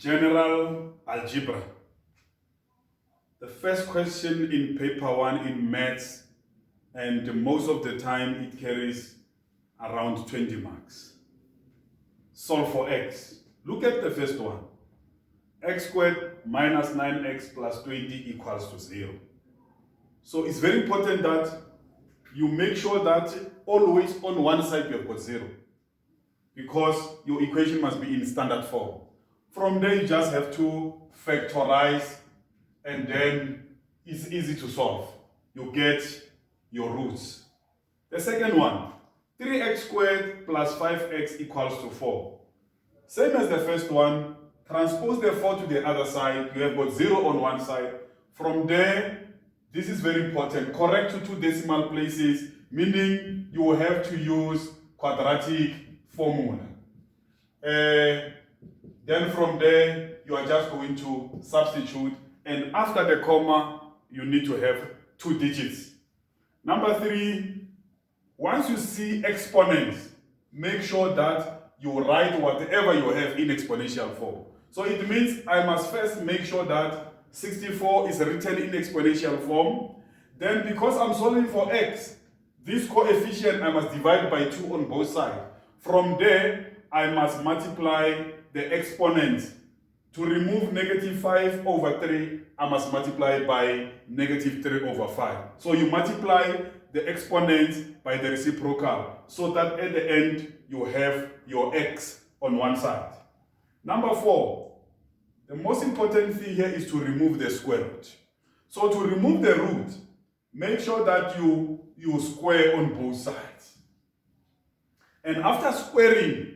General algebra. The first question in paper 1 in maths, and most of the time it carries around 20 marks. Solve for x. Look at the first one. X squared minus 9x plus 20 equals to 0. So it's very important that you make sure that always on one side you have got 0, because your equation must be in standard form. From there you just have to factorize, and then it's easy to solve. You get your roots. The second one, 3x squared plus 5x equals to 4. Same as the first one, transpose the 4 to the other side. You have got 0 on one side. From there, this is very important, correct to 2 decimal places, meaning you will have to use quadratic formula. Then from there, you are just going to substitute, and after the comma, you need to have 2 digits. Number 3, once you see exponents, make sure that you write whatever you have in exponential form. So it means I must first make sure that 64 is written in exponential form. Then because I'm solving for x, this coefficient I must divide by 2 on both sides. From there, I must multiply the exponents. To remove negative 5 over 3, I must multiply by negative 3 over 5. So you multiply the exponents by the reciprocal, so that at the end you have your x on one side. Number 4, the most important thing here is to remove the square root. So to remove the root, make sure that you square on both sides. And after squaring,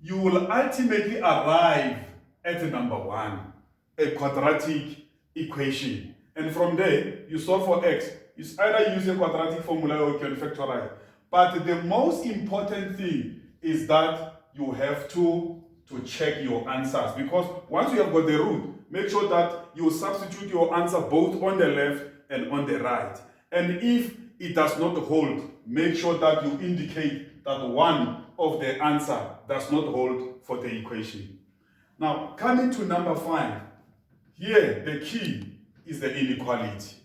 you will ultimately arrive at number 1, a quadratic equation. And from there, you solve for x. You either use a quadratic formula or you can factorize. But the most important thing is that you have to check your answers, because once you have got the root, make sure that you substitute your answer both on the left and on the right. And if it does not hold, make sure that you indicate that one of the answer does not hold for the equation. Now, coming to number 5, here the key is the inequality.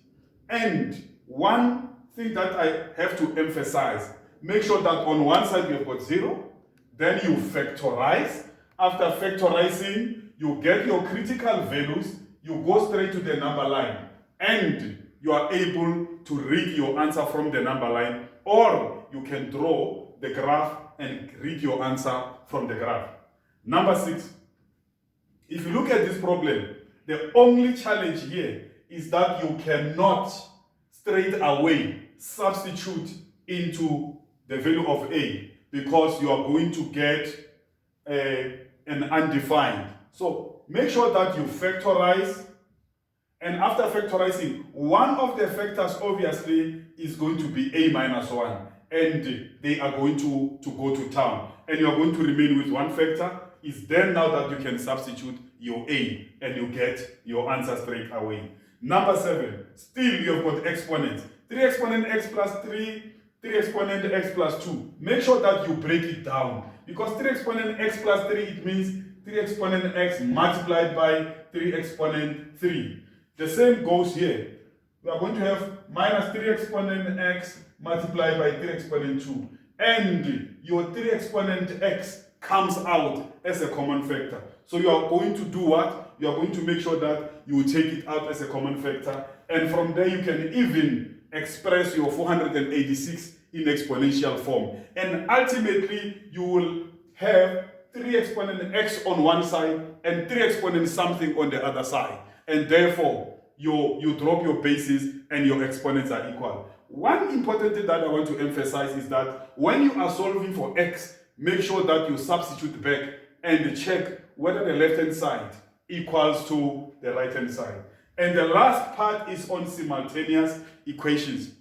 And one thing that I have to emphasize, make sure that on one side you have got 0, then you factorize. After factorizing, you get your critical values, you go straight to the number line, and you are able to read your answer from the number line, or you can draw the graph and read your answer from the graph. Number 6, if you look at this problem, the only challenge here is that you cannot straight away substitute into the value of a, because you are going to get an undefined. So make sure that you factorize, and after factorizing, one of the factors obviously is going to be a minus 1, and they are going to go to town, and you are going to remain with one factor. It's then now that you can substitute your a, and you get your answer straight away. Number 7, still you have got exponents. 3 exponent x plus 3, 3 exponent x plus 2. Make sure that you break it down, because 3 exponent x plus 3, it means 3 exponent x multiplied by 3 exponent 3. The same goes here. We are going to have minus 3 exponent x multiplied by 3 exponent 2. And your 3 exponent x comes out as a common factor. So you are going to do what? You are going to make sure that you take it out as a common factor. And from there you can even express your 486 in exponential form. And ultimately you will have 3 exponent x on one side and 3 exponent something on the other side. And therefore you drop your bases and your exponents are equal. One important thing that I want to emphasize is that when you are solving for x, make sure that you substitute back and check whether the left-hand side equals to the right-hand side. And the last part is on simultaneous equations.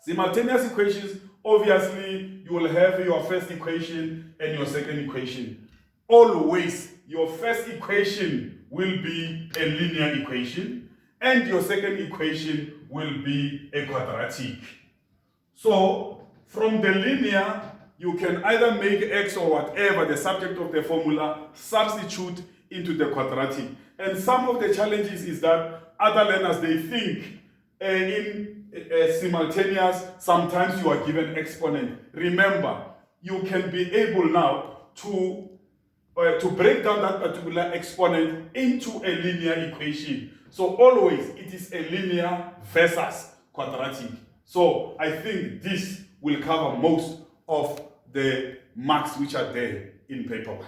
Simultaneous equations, obviously, you will have your first equation and your second equation. Always, your first equation will be a linear equation, and your second equation will be a quadratic. So, from the linear, you can either make x or whatever, the subject of the formula, substitute into the quadratic. And some of the challenges is that other learners, they think in simultaneous, sometimes you are given exponent. Remember, you can be able now to break down that particular exponent into a linear equation. So always it is a linear versus quadratic. So I think this will cover most of the marks which are there in paper 1.